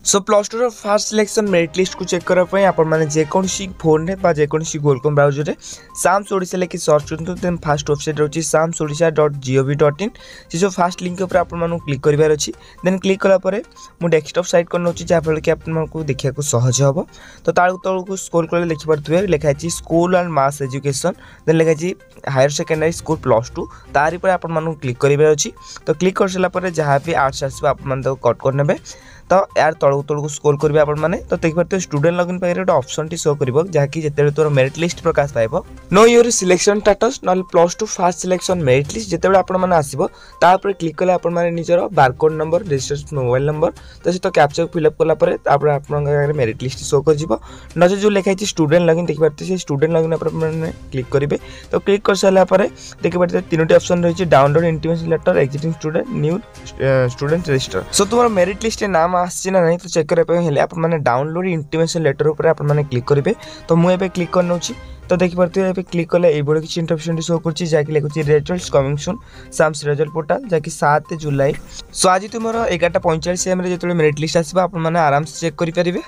So plus two fast selection merit list को check करने आपने जेकोसी फोन में जेकोसी गूगल ब्राउजर साम्स ओडिशा लिखि सर्च करूँ देन फास्ट वेबसाइट रोचे samsodisha.gov.in से जो फास्ट लिंक उपर आपको क्लिक करार अच्छी देन क्लिक कलापर मुझे डेस्कटॉप साइट कर नौची जहाँफल कि आपको देखा सहज हम तो तलू स्क्रोल कर लिखिपे लिखाई school and mass education then लिखाई higher secondary school plus two तारी पर आपको क्लिक करार अच्छी तो क्लिक कर सारापर जहाँ भी आर्ट्स आसो आप कट कर तो यार तलू तलू स्क्रोल करेंगे आपने तो देखिए स्टूडेंट लगइन पाखे गोटे ऑप्शन शो कर जहाँकि जिते तोर मेरिट लिस्ट प्रकाश पाइब नो योर सिलेक्शन स्टेटस ना plus two fast selection merit list जिते आपने आसो तापर क्लिक कले आपने निजर barcode number registered mobile number तो सहित कैप्चर फिलअप कलापर आप मेरिट लिस्ट शो कर नचे जो लिखाई स्टूडेंट लगइन देखिए स्टूडेंट लगइन आपने क्लिक करेंगे तो क्लिक कर सारापर देखिए तीनोटी ऑप्शन रही है download intimation letter existing student new student register सो तुम मेरिट लिस्ट नाम आसी ना नहीं तो चेक करने आपने डाउनलोड इंटीमेशन लेटर उपर आपने क्लिक करेंगे तो मुझे क्लिक कर नौची तो देखिए क्लिक कले ये किसी इंटरप्शन शो कर जहाँकि लिखुच्छी results coming soon SAMS result portal जहाँकि 7 जुलाई सो आज तुम 11:45 AM जो मेरिट लिस्ट आसो आपने आराम से चेक करेंगे।